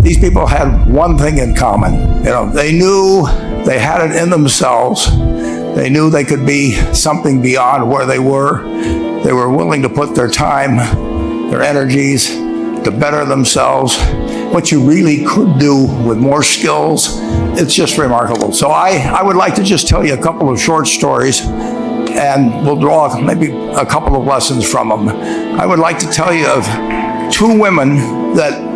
these people had one thing in common. They knew they had it in themselves. They knew they could be something beyond where they were. They were willing to put their time, their energies to better themselves. What you really could do with more skills, it's just remarkable. So I would like to just tell you a couple of short stories, and we'll draw maybe a couple of lessons from them. I would like to tell you of two women that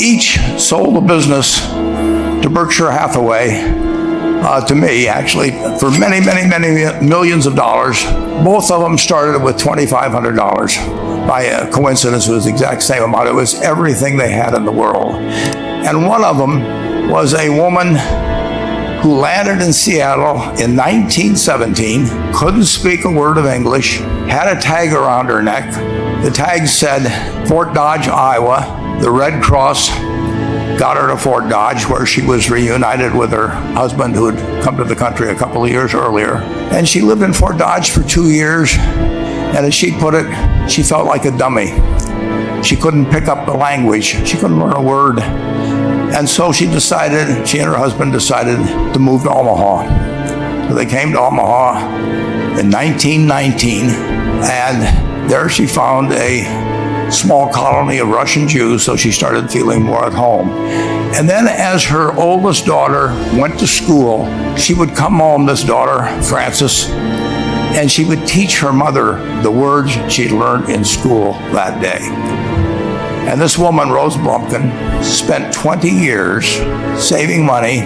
each sold a business to Berkshire Hathaway, to me actually, for many, many, many millions of dollars. Both of them started with $2,500. By a coincidence, it was the exact same amount. It was everything they had in the world. And one of them was a woman who landed in Seattle in 1917, couldn't speak a word of English, had a tag around her neck. The tag said Fort Dodge, Iowa. The Red Cross got her to Fort Dodge, where she was reunited with her husband who had come to the country a couple of years earlier. And she lived in Fort Dodge for 2 years. And as she put it, she felt like a dummy. She couldn't pick up the language. She couldn't learn a word. And so she and her husband decided to move to Omaha. So they came to Omaha in 1919, and there she found a small colony of Russian Jews, so she started feeling more at home. And then as her oldest daughter went to school, she would come home, this daughter, Frances, and she would teach her mother the words she'd learned in school that day. And this woman, Rose Blumpkin, spent 20 years saving money,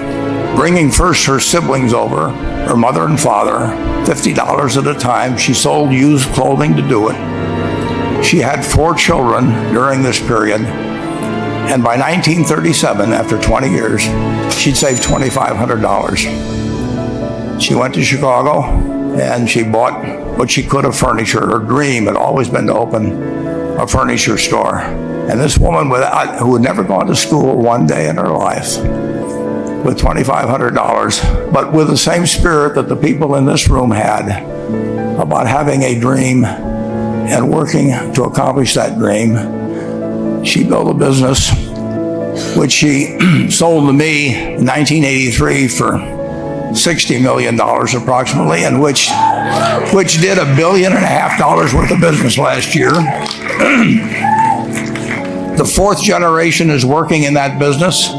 bringing first her siblings over, her mother and father, $50 at a time. She sold used clothing to do it. She had 4 children during this period. And by 1937, after 20 years, she'd saved $2,500. She went to Chicago, and she bought what she could of furniture. Her dream had always been to open a furniture store. And this woman who had never gone to school one day in her life, with $2,500, but with the same spirit that the people in this room had about having a dream and working to accomplish that dream, she built a business which she sold to me in 1983 for $60 million approximately, and which did $1.5 billion worth of business last year. The 4th generation is working in that business.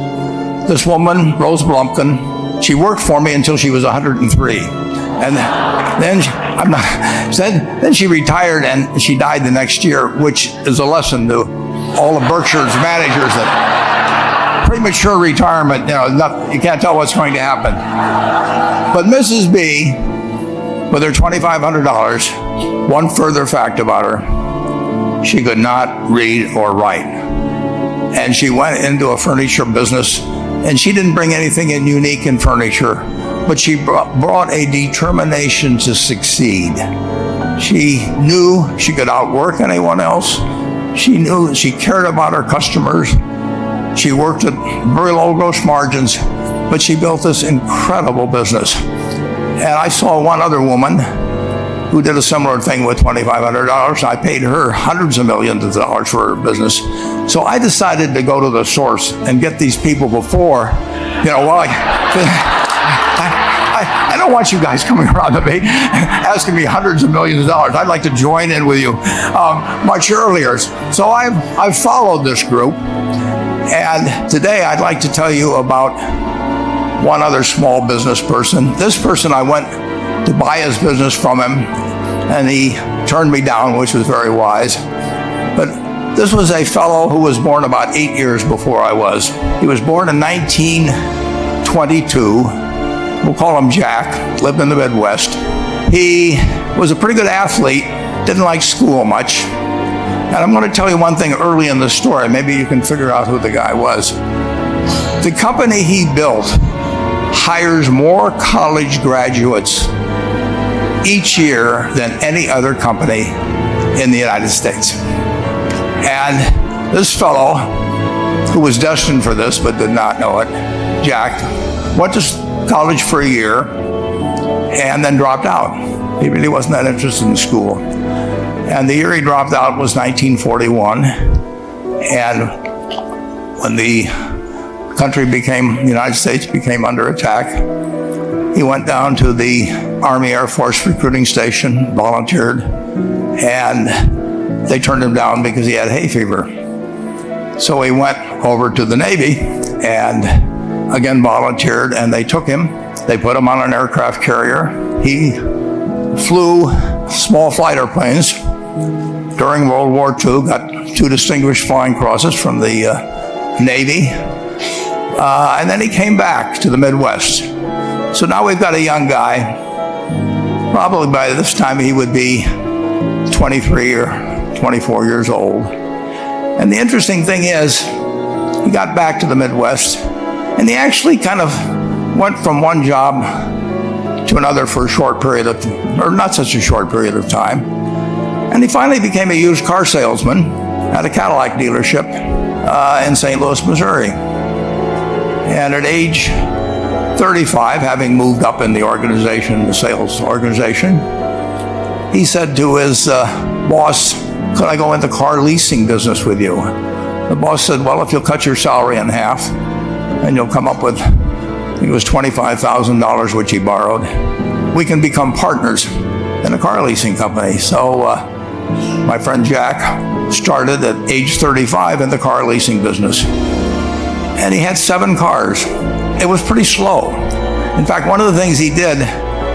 This woman, Rose Blumpkin, she worked for me until she was 103. And then she retired and she died the next year, which is a lesson to all of Berkshire's managers that premature retirement, you can't tell what's going to happen. But Mrs. B, with her $2,500, one further fact about her, she could not read or write. And she went into a furniture business, and she didn't bring anything unique in furniture, but she brought a determination to succeed. She knew she could outwork anyone else. She knew she cared about her customers. She worked at very low gross margins, but she built this incredible business. And I saw one other woman who did a similar thing with $2,500. I paid her hundreds of millions of dollars for her business. So I decided to go to the source and get these people before, I don't want you guys coming around to me asking me hundreds of millions of dollars. I'd like to join in with you much earlier. So I've followed this group. And today I'd like to tell you about one other small business person. This person, I went to buy his business from him, and he turned me down, which was very wise. But this was a fellow who was born about 8 years before I was. He was born in 1922. We'll call him Jack, lived in the Midwest. He was a pretty good athlete, didn't like school much. And I'm going to tell you one thing early in the story. Maybe you can figure out who the guy was. The company he built hires more college graduates each year than any other company in the United States. And this fellow, who was destined for this but did not know it, Jack, went to college for a year and then dropped out. He really wasn't that interested in school. And the year he dropped out was 1941. And when the the United States became under attack. He went down to the Army Air Force recruiting station, volunteered, and they turned him down because he had hay fever. So he went over to the Navy and again volunteered, and they took him. They put him on an aircraft carrier. He flew small fighter planes during World War II, got 2 distinguished flying crosses from the Navy, and then he came back to the Midwest. So now we've got a young guy, probably by this time he would be 23 or 24 years old. And the interesting thing is, he got back to the Midwest, and he actually kind of went from one job to another for a short period of, or not such a short period of time. And he finally became a used car salesman at a Cadillac dealership in St. Louis, Missouri. And at age 35, having moved up in the organization, the sales organization, he said to his boss, "Could I go into car leasing business with you?" The boss said, "Well, if you'll cut your salary in half and you'll come up with," I think it was $25,000, which he borrowed, "we can become partners in a car leasing company." So my friend Jack started at age 35 in the car leasing business. And he had 7 cars. It was pretty slow. In fact, one of the things he did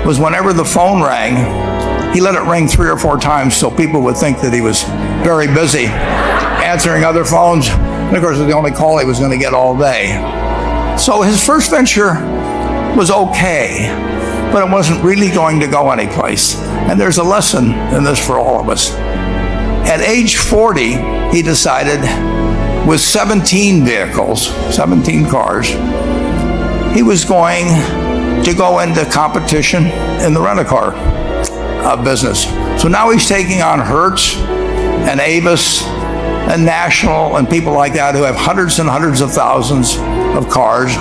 was whenever the phone rang, he let it ring 3 or 4 times so people would think that he was very busy answering other phones. And of course, it was the only call he was going to get all day. So his first venture was okay, but it wasn't really going to go anyplace. And there's a lesson in this for all of us. At age 40, he decided, with 17 vehicles, 17 cars, he was going to go into competition in the rent-a-car business. So now he's taking on Hertz and Avis and National and people like that who have hundreds and hundreds of thousands of cars.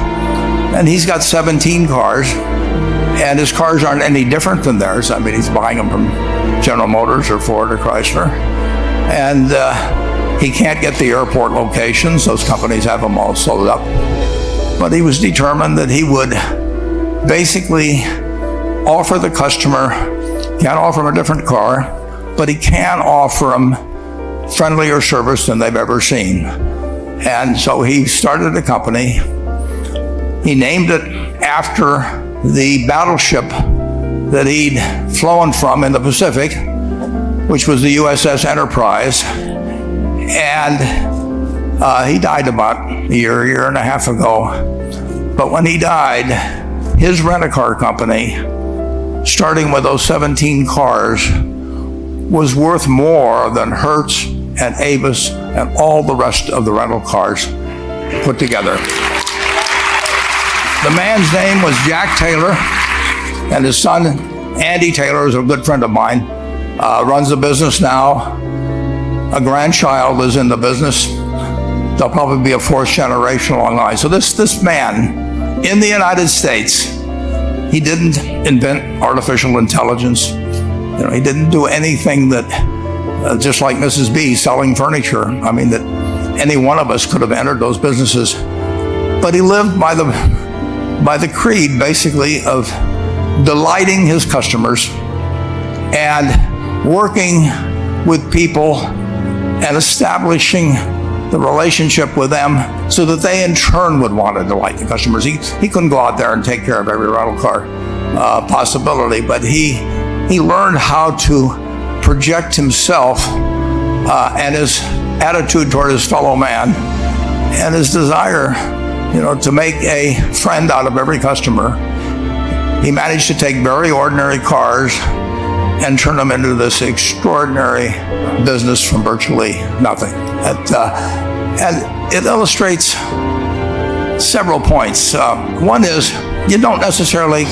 And he's got 17 cars, and his cars aren't any different than theirs. I mean, he's buying them from General Motors or Ford or Chrysler. And he can't get the airport locations. Those companies have them all sold up. But he was determined that he would basically offer the customer, can't offer him a different car, but he can offer them friendlier service than they've ever seen. And so he started a company. He named it after the battleship that he'd flown from in the Pacific, which was the USS Enterprise. And he died about a year and a half ago. But when he died, his rent-a-car company, starting with those 17 cars, was worth more than Hertz and Avis and all the rest of the rental cars put together. The man's name was Jack Taylor, and his son, Andy Taylor, is a good friend of mine, runs the business now. A grandchild is in the business. They'll probably be a 4th generation along the line. So this man in the United States, he didn't invent artificial intelligence. You know, he didn't do anything that, just like Mrs. B selling furniture, I mean, that any one of us could have entered those businesses. But he lived by the creed, basically, of delighting his customers and working with people and establishing the relationship with them so that they in turn would want to delight the customers. He couldn't go out there and take care of every rental car possibility, but he learned how to project himself and his attitude toward his fellow man and his desire, to make a friend out of every customer. He managed to take very ordinary cars and turn them into this extraordinary business from virtually nothing. And it illustrates several points. One is, you don't necessarily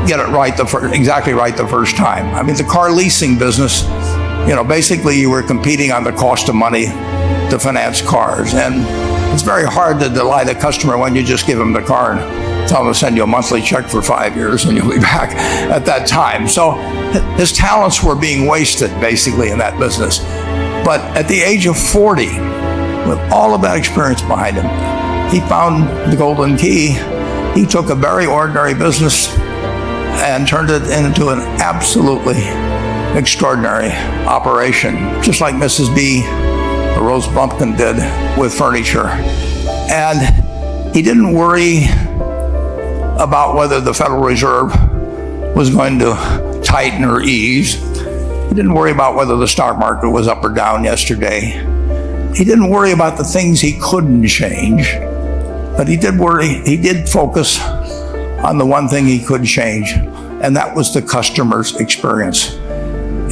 get it exactly right the first time. I mean, the car leasing business, basically you were competing on the cost of money to finance cars. And it's very hard to delight a customer when you just give them the car and tell them to send you a monthly check for 5 years and you'll be back at that time. So his talents were being wasted basically in that business. But at the age of 40, with all of that experience behind him, he found the golden key. He took a very ordinary business and turned it into an absolutely extraordinary operation, just like Mrs. B, Rose Bumpkin, did with furniture. And he didn't worry about whether the Federal Reserve was going to tighten or ease. He didn't worry about whether the stock market was up or down yesterday. He didn't worry about the things he couldn't change, but he did focus on the one thing he could change, and that was the customer's experience.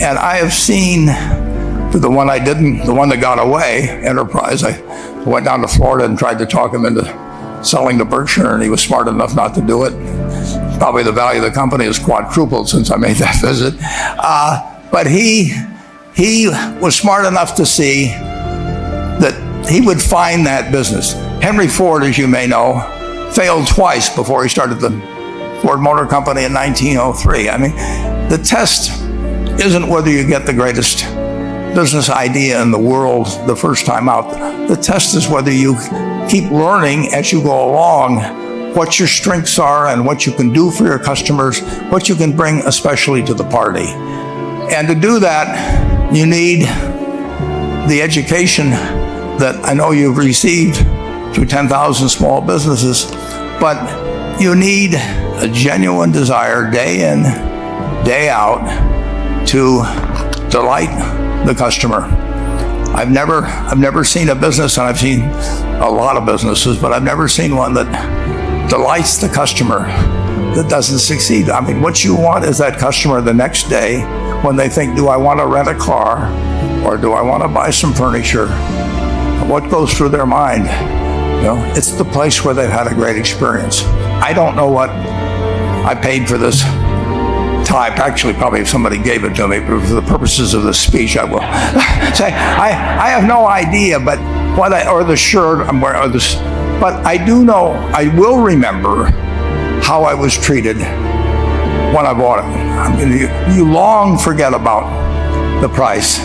And I have seen the one that got away, Enterprise. I went down to Florida and tried to talk him into selling to Berkshire, and he was smart enough not to do it. Probably the value of the company has quadrupled since I made that visit. But he was smart enough to see that he would find that business. Henry Ford, as you may know, failed twice before he started the Ford Motor Company in 1903. I mean, the test isn't whether you get the greatest business idea in the world the first time out. The test is whether you keep learning as you go along what your strengths are and what you can do for your customers, what you can bring especially to the party. And to do that, you need the education that I know you've received through 10,000 small businesses, but you need a genuine desire day in, day out to delight the customer. I've never seen a business, and I've seen a lot of businesses, but I've never seen one that delights the customer that doesn't succeed. I mean, what you want is that customer the next day when they think, do I want to rent a car or do I want to buy some furniture? What goes through their mind? You know, it's the place where they've had a great experience. I don't know what I paid for this type. Actually, probably if somebody gave it to me, but for the purposes of this speech, I will say I have no idea. But or the shirt I'm wearing, but I do know, I will remember how I was treated when I bought it. I mean, you long forget about the price,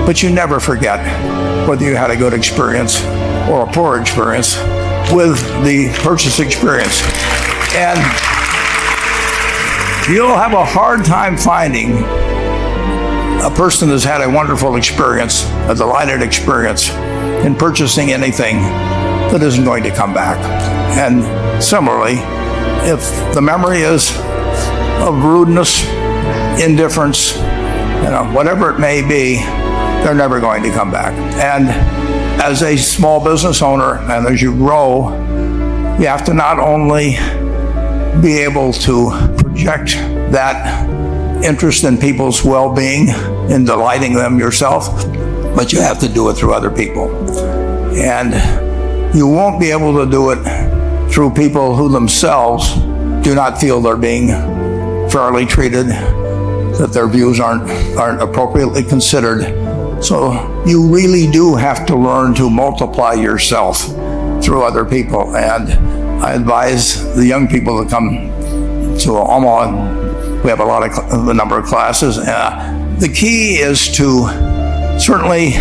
but you never forget whether you had a good experience or a poor experience with the purchase experience. And you'll have a hard time finding a person that's had a wonderful experience, a delighted experience in purchasing anything that isn't going to come back. And similarly, if the memory is of rudeness, indifference, whatever it may be, they're never going to come back. And as a small business owner, and as you grow, you have to not only be able to project that interest in people's well-being, in delighting them yourself, but you have to do it through other people. And you won't be able to do it through people who themselves do not feel they're being fairly treated, that their views aren't appropriately considered. So you really do have to learn to multiply yourself through other people. And I advise the young people that come to Omaha. We have a number of classes. The key is to, certainly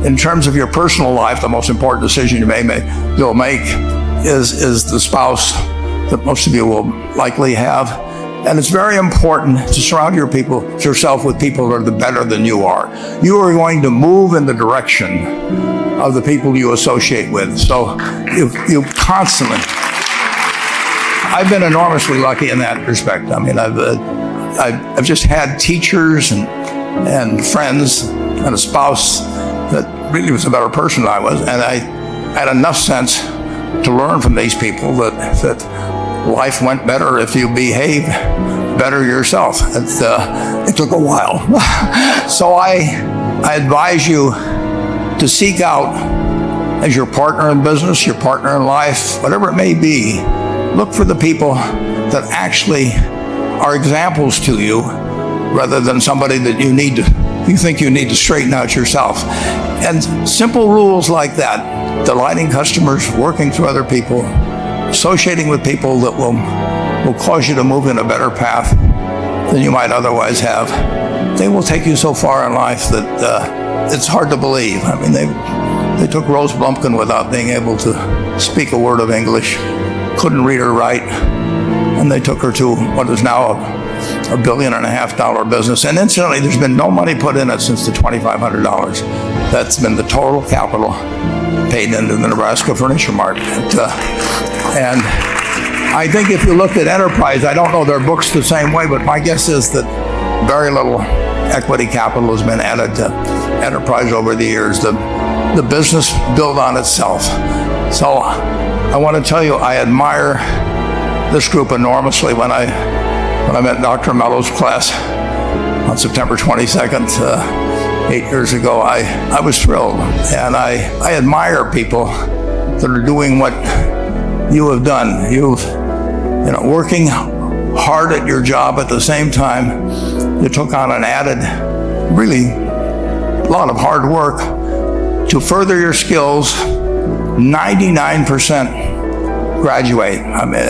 in terms of your personal life, the most important decision you'll make is the spouse that most of you will likely have. And it's very important to surround yourself with people that are better than you are. You are going to move in the direction of the people you associate with. So you constantly, I've been enormously lucky in that respect. I mean, I've just had teachers and friends and a spouse that really was a better person than I was. And I had enough sense to learn from these people that life went better if you behaved better yourself. It took a while. So I advise you to seek out, as your partner in business, your partner in life, whatever it may be, look for the people that actually are examples to you rather than somebody that you think you need to straighten out yourself. And simple rules like that, delighting customers, working through other people, associating with people that will cause you to move in a better path than you might otherwise have, they will take you so far in life that it's hard to believe. I mean, They took Rose Blumpkin without being able to speak a word of English, couldn't read or write, and they took her to what is now a $1.5 billion business. And incidentally, there's been no money put in it since the $2,500. That's been the total capital paid into the Nebraska Furniture Mart. And I think if you looked at Enterprise, I don't know their books the same way, but my guess is that very little equity capital has been added to Enterprise over the years. The business built on itself. So I want to tell you, I admire this group enormously. When I met Dr. Mello's class on September 22nd, 8 years ago, I was thrilled. And I admire people that are doing what you have done. Working hard at your job at the same time, you took on an added, really, lot of hard work to further your skills. 99% graduate. I mean,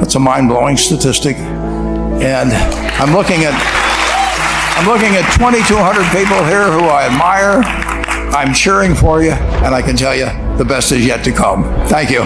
it's a mind-blowing statistic. And I'm looking at 2,200 people here who I admire. I'm cheering for you, and I can tell you the best is yet to come. Thank you.